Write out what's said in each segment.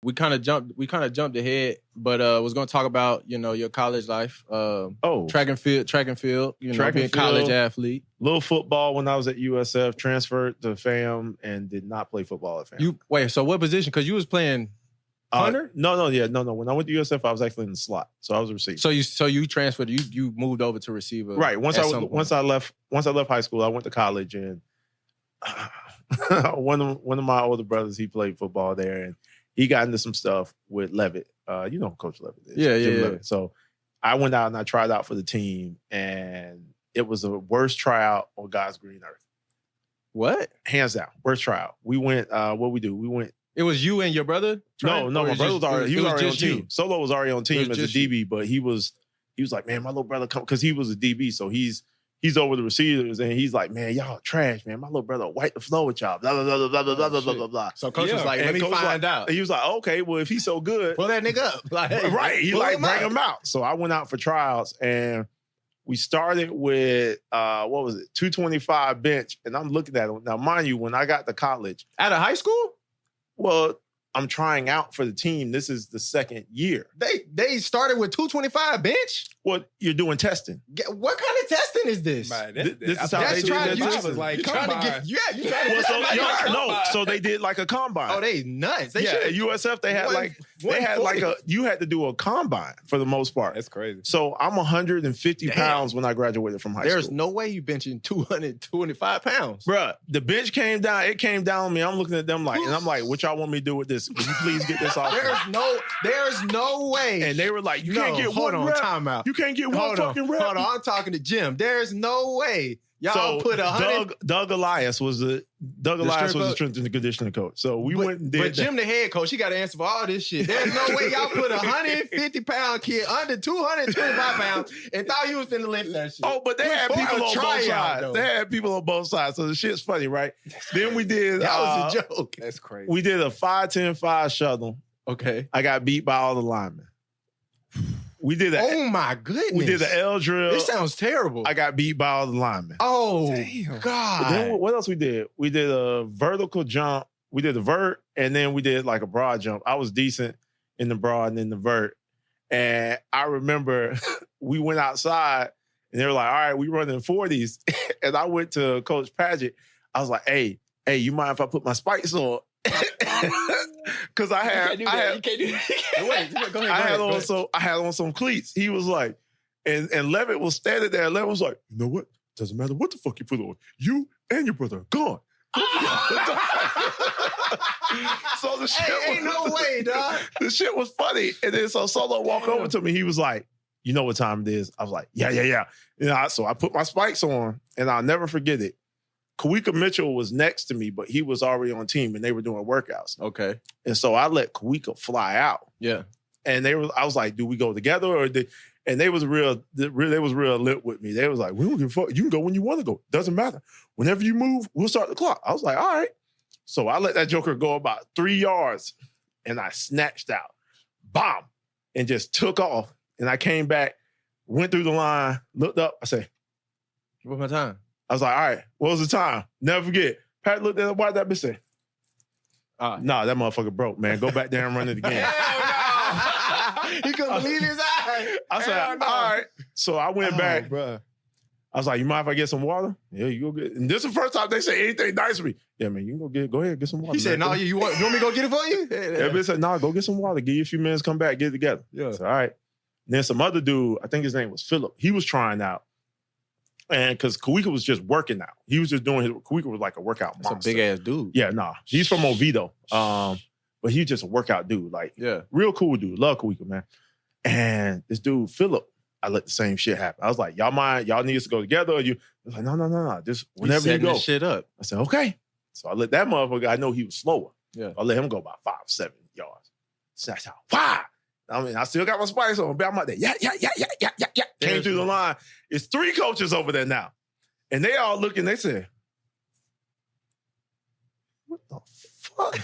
we kind of jumped ahead, but was going to talk about, your college life. Track and field, being a college athlete. Little football when I was at USF, transferred to FAM and did not play football at FAM. So what position? Because you was playing punter? No. When I went to USF, I was actually in the slot. So I was a receiver. So you transferred, you moved over to receiver. Right. Once I left high school, I went to college, and one of my older brothers, he played football there, and he got into some stuff with Levitt. You know who Coach Levitt is. Yeah. Levitt. So I went out and I tried out for the team, and it was the worst tryout on God's green earth. What? Hands down, worst tryout. We went. What we do? We went. It was you and your brother? No. My brother was already on team. Solo was already on team as a DB, but he was like, man, my little brother come because he was a DB, so he's over the receivers, and he's like, man, y'all trash, man. My little brother wipe the floor with y'all. Blah blah blah blah blah blah blah blah blah. So coach was like, let me find out. He was like, okay, well, if he's so good, pull that nigga up. Right? He like bring him out. So I went out for trials, and we started with 225 bench, and I'm looking at him now. Mind you, when I got to college, out of high school. Well, I'm trying out for the team. This is the second year. They started with 225 bench? Well, you're doing testing. What kind of testing is this? This is how they did their testing. Like, so they did like a combine. Oh, they nuts. At USF, they had you had to do a combine for the most part. That's crazy. So I'm 150 pounds when I graduated from high school. There's no way you benching 225 pounds. Bruh, the bench came down. It came down on me. I'm looking at them and I'm like, what y'all want me to do with this? Can you please get this off? There's no way. And they were like, you can't get one rep. Timeout. You can't get one fucking rep. Hold on, I'm talking to Jim. There's no way. Y'all put 100. Doug Elias was the strength and conditioning coach. So we went and did But Jim, the head coach, he got to answer for all this shit. There's no way y'all put a 150-pound kid under 225 pounds and thought he was finna lift that shit. Oh, but they had people on both sides. They had people on both sides. So the shit's funny, right? Then we did... That was a joke. That's crazy. We did a 5-10-5 shuttle. Okay. I got beat by all the linemen. We did oh my goodness. We did the L drill. This sounds terrible. I got beat by all the linemen. Oh, damn. God. Then what else we did? We did a vertical jump. We did the vert, and then we did like a broad jump. I was decent in the broad and in the vert. And I remember we went outside, and they were like, all right, we running 40s. And I went to Coach Padgett. I was like, hey, you mind if I put my spikes on? Because I had on some cleats. He was like, and Levitt was standing there. Levitt was like, you know what? Doesn't matter what the fuck you put on. You and your brother are gone. So the shit ain't no way, dog. The shit was funny. And then so Solo walked over to me. He was like, you know what time it is? I was like, yeah. So I put my spikes on, and I'll never forget it. Kawika Mitchell was next to me, but he was already on team and they were doing workouts. Okay. And so I let Kawika fly out. Yeah. And I was like, do we go together and they was real lit with me. They was like, we don't give a fuck. You can go when you want to go. Doesn't matter. Whenever you move, we'll start the clock. I was like, all right. So I let that joker go about 3 yards and I snatched out. Bomb. And just took off. And I came back, went through the line, looked up. I said, what's my time? I was like, all right, what was the time? Never forget. Pat looked at it. Why did that bitch say? Nah, that motherfucker broke, man. Go back there and run it again. Hell no. He couldn't believe his eyes. I said, all right. So I went back. Bro. I was like, you mind if I get some water? Yeah, you go get it. And this is the first time they say anything nice to me. Yeah, man, you can go ahead, get some water. He said, no, you want me to go get it for you? Yeah, bitch said, no, go get some water. Give you a few minutes, come back, get it together. Yeah. Said, all right. And then some other dude, I think his name was Philip. He was trying out. And because Kawika was just working out. He was just doing Kawika was like a workout monster. That's a big-ass dude. Yeah, nah. He's from Oviedo. But he's just a workout dude. Like, real cool dude. Love Kawika, man. And this dude, Philip, I let the same shit happen. I was like, y'all need us to go together? Or you? I was like, no. Just whenever you go. This shit up. I said, okay. So I let that motherfucker, I know he was slower. Yeah. I let him go about 5-7 yards. Snatch out. Wow. I mean, I still got my spikes on, but I'm out there. Yeah. Came through the line. It's 3 coaches over there now. And they all looking, they said, what the fuck?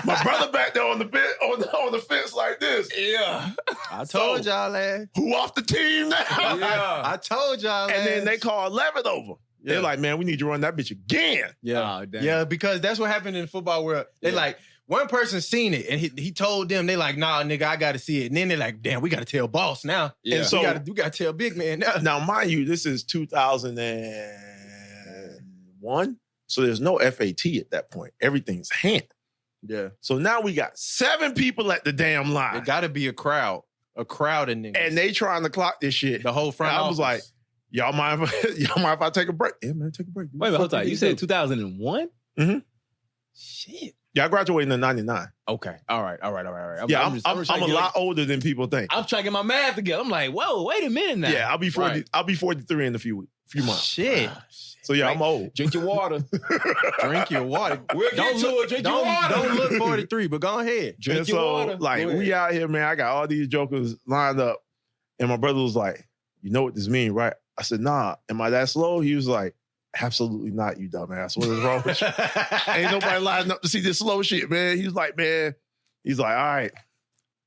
My brother back there on the fence like this. Yeah. I told y'all that. Who off the team now? Yeah. I told y'all that. And then they called Levitt over. Yeah. They're like, man, we need you to run that bitch again. Yeah. Oh, yeah, because that's what happened in the football world. They like, one person seen it and he told them, they like, nah, nigga, I got to see it. And then they're like, damn, we got to tell boss now. Yeah. And so we got to tell big man now. Now, mind you, this is 2001. So there's no FAT at that point. Everything's hand. Yeah. So now we got 7 people at the damn line. It got to be a crowd of niggas. And they trying to clock this shit. The whole front office. I was like, y'all mind if I take a break? Yeah, man, take a break. Wait, hold on. You said 2001? Mm-hmm. Shit. Yeah, I graduated in 99. Okay. All right. I'm a lot older than people think. I'm trying to get my math together. I'm like, whoa, wait a minute now. Yeah, I'll be 40. Right. I'll be 43 in a few months. Shit. So yeah, I'm old. Drink your water. Drink your water. Drink your water. Don't look 43, but go ahead. Drink your water. Like, we out here, man. I got all these jokers lined up. And my brother was like, you know what this means, right? I said, nah. Am I that slow? He was like, absolutely not, you dumbass. What is wrong with you? Ain't nobody lining up to see this slow shit, man. He's like, all right.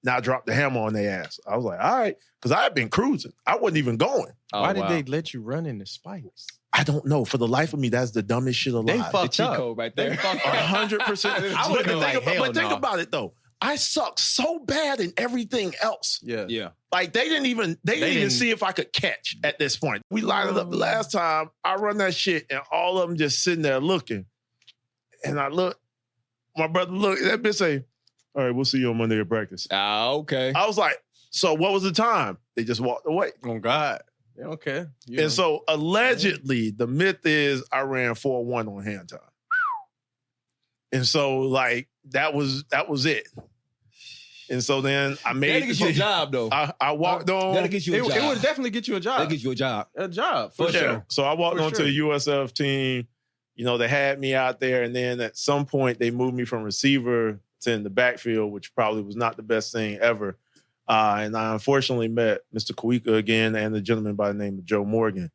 Now drop the hammer on their ass. I was like, all right. Because I had been cruising. I wasn't even going. Why did they let you run in the spikes? I don't know. For the life of me, that's the dumbest shit alive. They fucked up. Code right there. 100%. I would have been like, hell no. But think about it, though. I suck so bad in everything else. Yeah. Like, they didn't even see if I could catch at this point. We lined it up the last time. I run that shit, and all of them just sitting there looking. And I look. My brother looked. That bitch say, all right, we'll see you on Monday at practice. Okay. I was like, so what was the time? They just walked away. Oh, God. They don't care. And so, allegedly, the myth is I ran 4.1 on hand time. And so, like, that was it. And so then I made... That'll get you a job, though. I walked on... That'll get you a job. It would definitely get you a job. That'll get you a job. A job, for sure. So I walked on to the USF team. You know, they had me out there, and then at some point, they moved me from receiver to in the backfield, which probably was not the best thing ever. And I unfortunately met Mr. Kawika again and the gentleman by the name of Joe Morgan.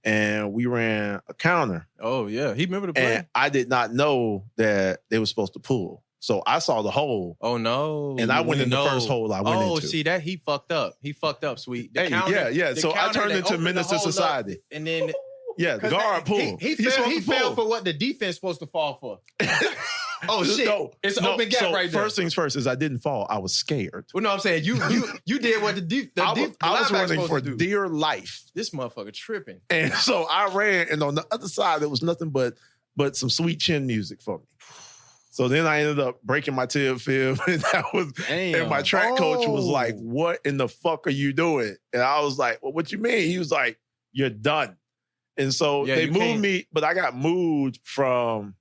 And we ran a counter. Oh, yeah. He remember the play? And I did not know that they were supposed to pull. So I saw the hole. Oh, no. And I went in the first hole I went into. Oh, see, that he fucked up. He fucked up, sweet. So I turned into Menace to Society. And then... Yeah, the guard pulled. He fell for what the defense supposed to fall for. Oh, shit. It's an open gap right there. First things first is I didn't fall. I was scared. Well, no, I'm saying you did what I was running for dear life. This motherfucker tripping. And so I ran, and on the other side, there was nothing but some sweet chin music for me. So then I ended up breaking my tib fib, and and my track coach was like, "What in the fuck are you doing?" And I was like, "Well, what you mean?" He was like, "You're done." And so they moved me, but I got moved from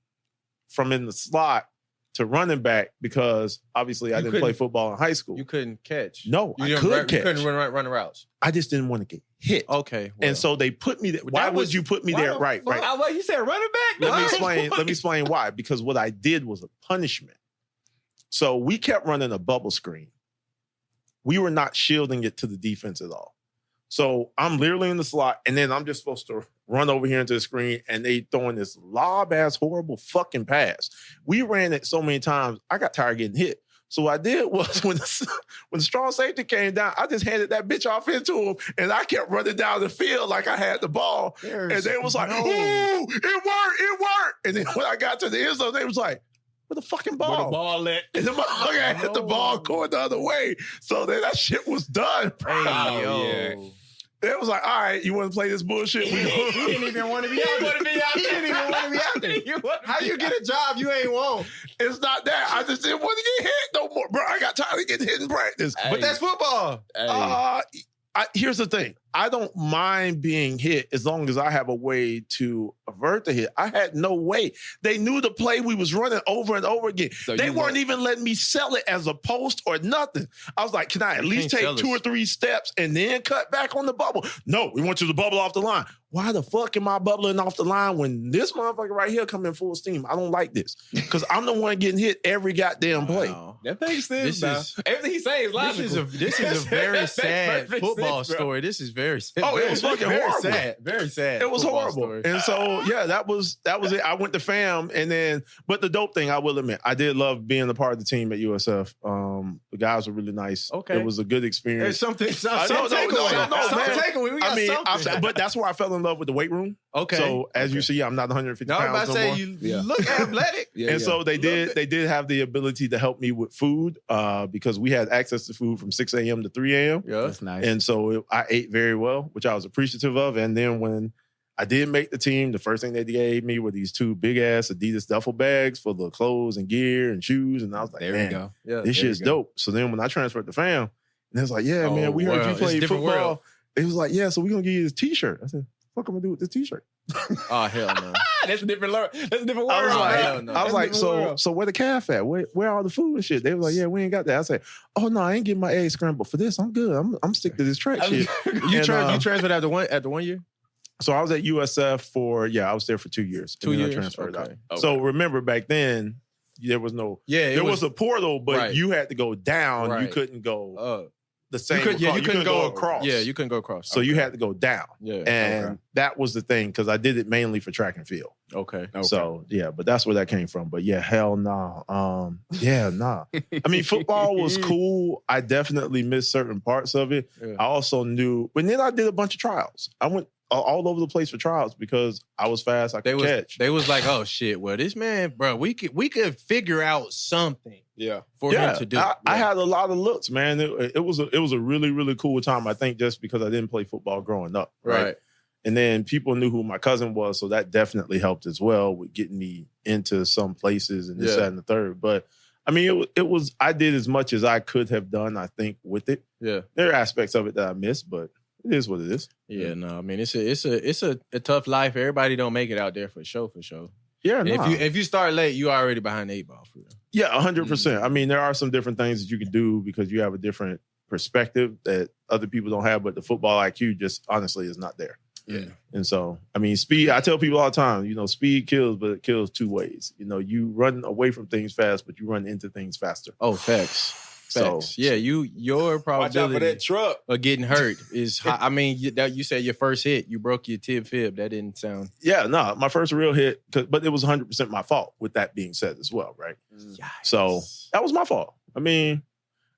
in the slot to running back because obviously I didn't play football in high school. You couldn't catch. No, I could catch. You couldn't run routes. I just didn't want to get hit. Okay. Well, and so they put me there. Why would you put me there? Right. You said running back? Let me explain why. Because what I did was a punishment. So we kept running a bubble screen. We were not shielding it to the defense at all. So I'm literally in the slot, and then I'm just supposed to run over here into the screen, and they throwing this lob-ass, horrible fucking pass. We ran it so many times, I got tired of getting hit. So what I did was when the strong safety came down, I just handed that bitch off into him, and I kept running down the field like I had the ball. And they was like, ooh, it worked. And then when I got to the end zone, they was like, where the fucking ball? Where the ball at? And the motherfucker had the ball going the other way. So then that shit was done. Yeah. It was like, all right, you want to play this bullshit? He didn't even want to be out there. He didn't even want to be out there. How you get a job you ain't want? It's not that. I just didn't want to get hit no more. Bro, I got tired of getting hit in practice. Hey. But that's football. Hey. Here's the thing. I don't mind being hit as long as I have a way to avert the hit. I had no way. They knew the play we was running over and over again. So they weren't even letting me sell it as a post or nothing. I was like, can I at least take 2 or 3 steps and then cut back on the bubble? No, we want you to bubble off the line. Why the fuck am I bubbling off the line when this motherfucker right here come in full steam? I don't like this. Because I'm the one getting hit every goddamn play. Wow. That makes sense. Everything he's saying is logical. This is a very sad football story. This is very sad. Oh, it was fucking horrible. Sad. Very sad. It was horrible. Story. And so, yeah, that was it. I went to FAM, and then, but the dope thing, I will admit, I did love being a part of the team at USF. The guys were really nice. Okay. It was a good experience. Some takeaway. I mean, but that's where I fell in love with the weight room. Okay. So as you see, I'm not 150 no, pounds I'm about to say you look athletic. So they did have the ability to help me with food because we had access to food from 6 a.m. to 3 a.m. Yeah, that's nice. And so I ate very well, which I was appreciative of. And then when I did make the team, the first thing they gave me were these 2 big ass Adidas duffel bags for the clothes and gear and shoes. And I was like, man, this shit's dope. So then when I transferred to FAM, and they was like, yeah, man, we heard you play football. World. It was like, yeah, so we're going to give you this t-shirt. I said, what am I going to do with this t-shirt? Oh, hell no. That's a different world. I was like, so where the calf at? Where all the food and shit? They were like, yeah, we ain't got that. I said, oh no, I ain't getting my eggs scrambled for this. I'm good. I'm sticking to this track shit. You transferred after 1 year? So I was at USF for, I was there for 2 years. 2 years? I transferred out. Okay. So remember back then, there was no, there was a portal, but you had to go down. Right. You couldn't go the same. You couldn't go across. Yeah, you couldn't go across. So you had to go down. Yeah. And that was the thing, because I did it mainly for track and field. Okay. So, but that's where that came from. But hell nah. Nah. I mean, football was cool. I definitely missed certain parts of it. Yeah. I also knew, but then I did a bunch of trials. I went all over the place for trials because I was fast. I could catch. They was like, oh shit, well, this man, bro, we could figure out something. For him to do. I had a lot of looks, man. It was a really, really cool time. I think just because I didn't play football growing up. Right. And then people knew who my cousin was, so that definitely helped as well with getting me into some places and this, that, and the third. But I mean, it was. I did as much as I could have done, I think, with it. Yeah. There are aspects of it that I missed, but it is what it is. Yeah, no, I mean, it's a tough life. Everybody don't make it out there for sure. Yeah, no. If you start late, you already behind the 8 ball for real. Yeah, 100%. I mean, there are some different things that you can do because you have a different perspective that other people don't have, but the football IQ just honestly is not there. Yeah. And so, I mean, speed, I tell people all the time, speed kills, but it kills 2 ways. You run away from things fast, but you run into things faster. Oh, facts. So, your probability watch out for that truck of getting hurt is high. I mean, you said your first hit, you broke your tib fib. That didn't sound. Yeah, no, my first real hit, but it was 100% my fault. With that being said, as well, right? Yikes. So that was my fault. I mean,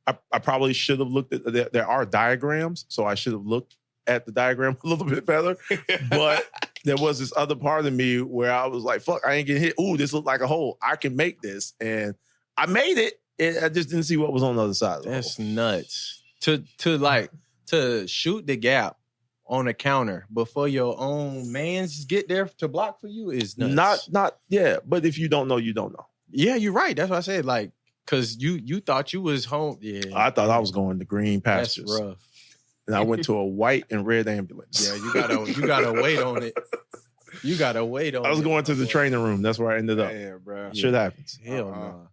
I probably should have looked at. There are diagrams, so I should have looked at the diagram a little bit better. But there was this other part of me where I was like, "Fuck, I ain't getting hit. Ooh, this looked like a hole. I can make this," and I made it. I just didn't see what was on the other side of the That's hole. nuts. To shoot the gap on a counter before your own mans get there to block for you is nuts. But if you don't know, you don't know. Yeah, you're right. That's what I said. Like, cause you thought you was home. Yeah. I thought I was going to green pastures. That's rough. And I went to a white and red ambulance. Yeah, you gotta wait on it. You gotta wait on it. I was going to the training room. That's where I ended up. Yeah, bro. Shit happens. Hell no.